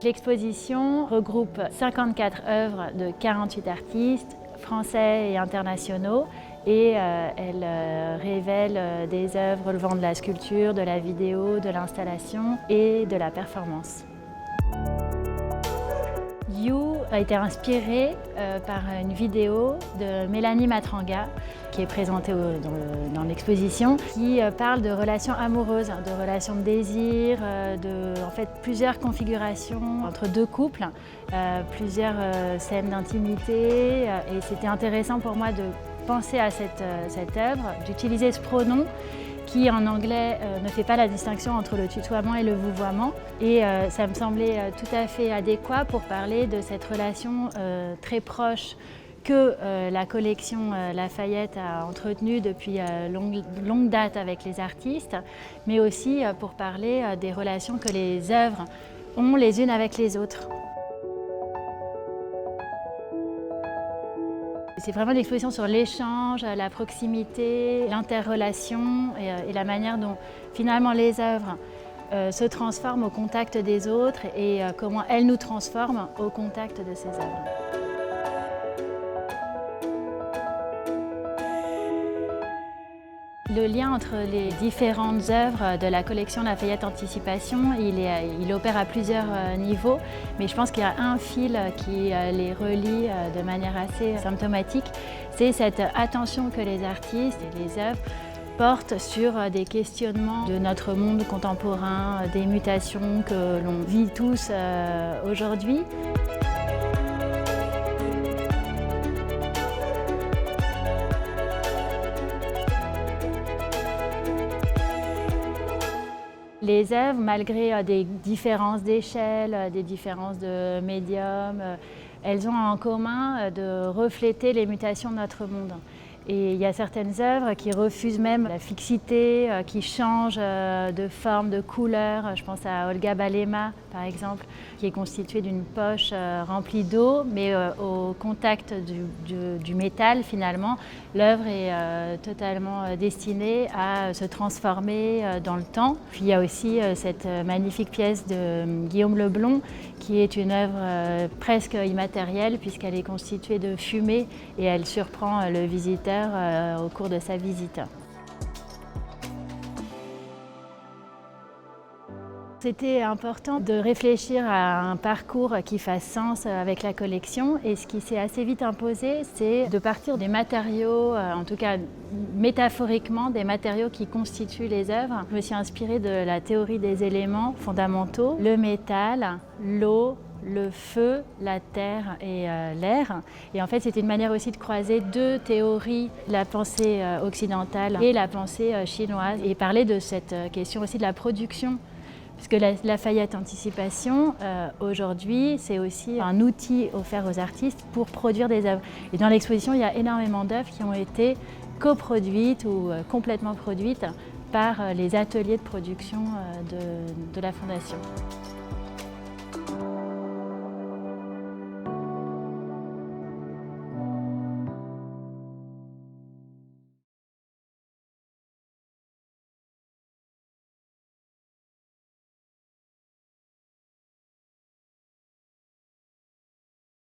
L'exposition regroupe 54 œuvres de 48 artistes français et internationaux et elle révèle des œuvres relevant de la sculpture, de la vidéo, de l'installation et de la performance. You a été inspiré par une vidéo de Mélanie Matranga qui est présentée dans l'exposition, qui parle de relations amoureuses, de relations de désir, en fait plusieurs configurations entre deux couples, plusieurs scènes d'intimité. Et c'était intéressant pour moi de penser à cette œuvre, d'utiliser ce pronom qui en anglais ne fait pas la distinction entre le tutoiement et le vouvoiement. Et ça me semblait tout à fait adéquat pour parler de cette relation très proche que la collection Lafayette a entretenue depuis longue date avec les artistes, mais aussi pour parler des relations que les œuvres ont les unes avec les autres. C'est vraiment une exposition sur l'échange, la proximité, l'interrelation et la manière dont finalement les œuvres se transforment au contact des autres et comment elles nous transforment au contact de ces œuvres. Le lien entre les différentes œuvres de la collection Lafayette Anticipation, il opère à plusieurs niveaux, mais je pense qu'il y a un fil qui les relie de manière assez symptomatique. C'est cette attention que les artistes et les œuvres portent sur des questionnements de notre monde contemporain, des mutations que l'on vit tous aujourd'hui. Les œuvres, malgré des différences d'échelle, des différences de médium, elles ont en commun de refléter les mutations de notre monde. Et il y a certaines œuvres qui refusent même la fixité, qui changent de forme, de couleur. Je pense à Olga Balema, par exemple, qui est constituée d'une poche remplie d'eau, mais au contact du métal, finalement, l'œuvre est totalement destinée à se transformer dans le temps. Puis il y a aussi cette magnifique pièce de Guillaume Leblond, qui est une œuvre presque immatérielle, puisqu'elle est constituée de fumée et elle surprend le visiteur au cours de sa visite. C'était important de réfléchir à un parcours qui fasse sens avec la collection et ce qui s'est assez vite imposé, c'est de partir des matériaux, en tout cas métaphoriquement, des matériaux qui constituent les œuvres. Je me suis inspirée de la théorie des éléments fondamentaux, le métal, l'eau, le feu, la terre et l'air. Et en fait, c'était une manière aussi de croiser deux théories, la pensée occidentale et la pensée chinoise, et parler de cette question aussi de la production. Puisque la Lafayette Anticipation, aujourd'hui, c'est aussi un outil offert aux artistes pour produire des œuvres. Et dans l'exposition, il y a énormément d'œuvres qui ont été coproduites ou complètement produites par les ateliers de production de la Fondation.